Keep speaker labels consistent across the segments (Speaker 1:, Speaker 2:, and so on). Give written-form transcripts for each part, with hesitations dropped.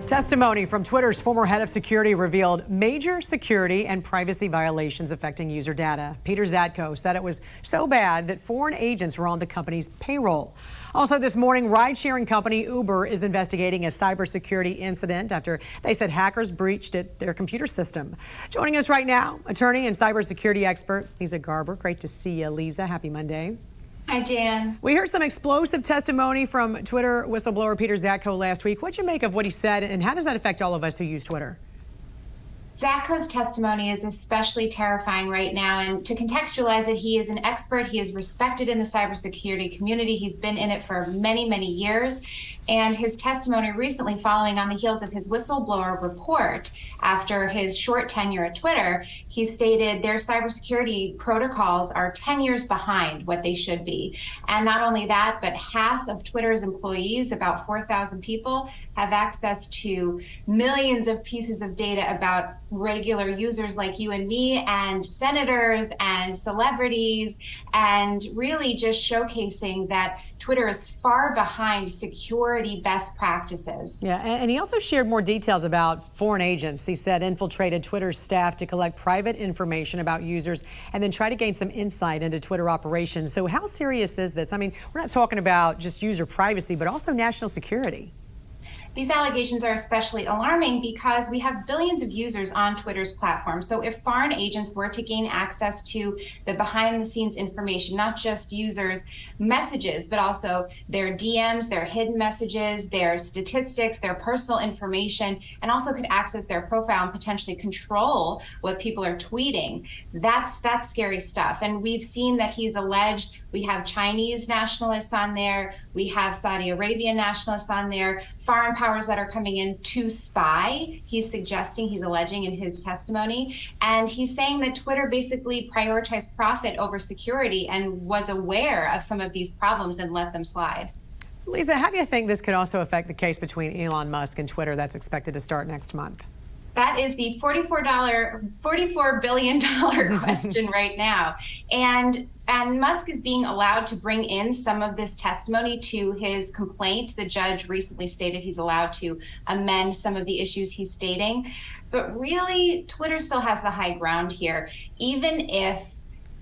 Speaker 1: Testimony from Twitter's former head of security revealed major security and privacy violations affecting user data. Peter Zatko said it was so bad that foreign agents were on the company's payroll. Also this morning, ride-sharing company Uber is investigating a cybersecurity incident after they said hackers breached their computer system. Joining us right now, attorney and cybersecurity expert Leeza Garber. Great to see you, Leeza. Happy Monday.
Speaker 2: Hi, Jan.
Speaker 1: We heard some explosive testimony from Twitter whistleblower Peter Zatko last week. What'd you make of what he said, and how does that affect all of us who use Twitter?
Speaker 2: Zatko's testimony is especially terrifying right now, and to contextualize it, he is an expert. He is respected in the cybersecurity community. He's been in it for many, many years, and his testimony recently, following on the heels of his whistleblower report after his short tenure at Twitter, he stated their cybersecurity protocols are 10 years behind what they should be. And not only that, but half of Twitter's employees, about 4,000 people, have access to millions of pieces of data about regular users like you and me, and senators and celebrities, and really just showcasing that Twitter is far behind security best practices.
Speaker 1: Yeah, and he also shared more details about foreign agents. He said infiltrated Twitter's staff to collect private information about users and then try to gain some insight into Twitter operations. So how serious is this? I mean, we're not talking about just user privacy, but also national security.
Speaker 2: These allegations are especially alarming because we have billions of users on Twitter's platform. So if foreign agents were to gain access to the behind-the-scenes information, not just users' messages, but also their DMs, their hidden messages, their statistics, their personal information, and also could access their profile and potentially control what people are tweeting, that's scary stuff. And we've seen that he's alleged we have Chinese nationalists on there, we have Saudi Arabian nationalists on there, foreign powers that are coming in to spy, he's alleging in his testimony. And he's saying that Twitter basically prioritized profit over security and was aware of some of these problems and let them slide.
Speaker 1: Leeza, how do you think this could also affect the case between Elon Musk and Twitter that's expected to start next month?
Speaker 2: That is the $44 billion question right now. And Musk is being allowed to bring in some of this testimony to his complaint. The judge recently stated he's allowed to amend some of the issues he's stating. But really, Twitter still has the high ground here. Even if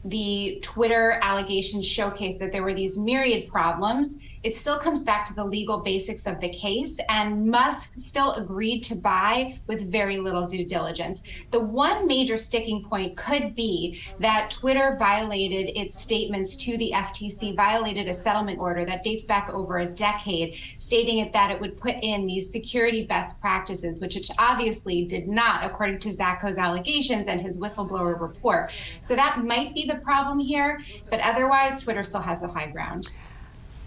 Speaker 2: the Twitter allegations showcase that there were these myriad problems, it still comes back to the legal basics of the case, and Musk still agreed to buy with very little due diligence. The one major sticking point could be that Twitter violated its statements to the FTC, violated a settlement order that dates back over a decade, stating that it would put in these security best practices, which it obviously did not, according to Zatko's allegations and his whistleblower report. So that might be the problem here, but otherwise, Twitter still has the high ground.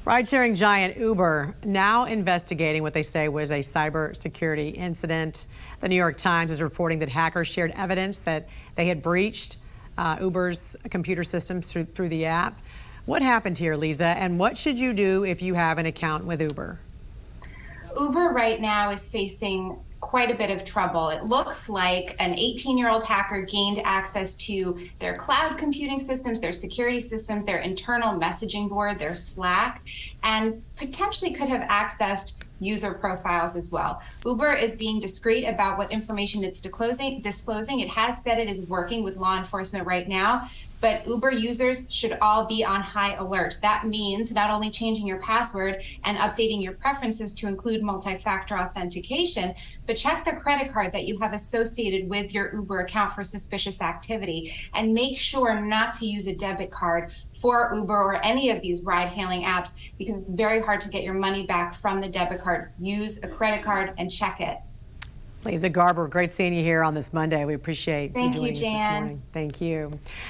Speaker 1: Ride-sharing giant Uber now investigating what they say was a cybersecurity incident. The New York Times is reporting that hackers shared evidence that they had breached Uber's computer systems through the app. What happened here, Leeza, and what should you do if you have an account with Uber?
Speaker 2: Uber right now is facing quite a bit of trouble. It looks like an 18-year-old hacker gained access to their cloud computing systems, their security systems, their internal messaging board, their Slack, and potentially could have accessed user profiles as well. Uber is being discreet about what information it's disclosing. It has said it is working with law enforcement right now, but Uber users should all be on high alert. That means not only changing your password and updating your preferences to include multi-factor authentication, but check the credit card that you have associated with your Uber account for suspicious activity, and make sure not to use a debit card for Uber or any of these ride-hailing apps, because it's very hard to get your money back from the debit card. Use a credit card and check it.
Speaker 1: Leeza Garber, great seeing you here on this Monday. We appreciate you joining us this morning. Thank you.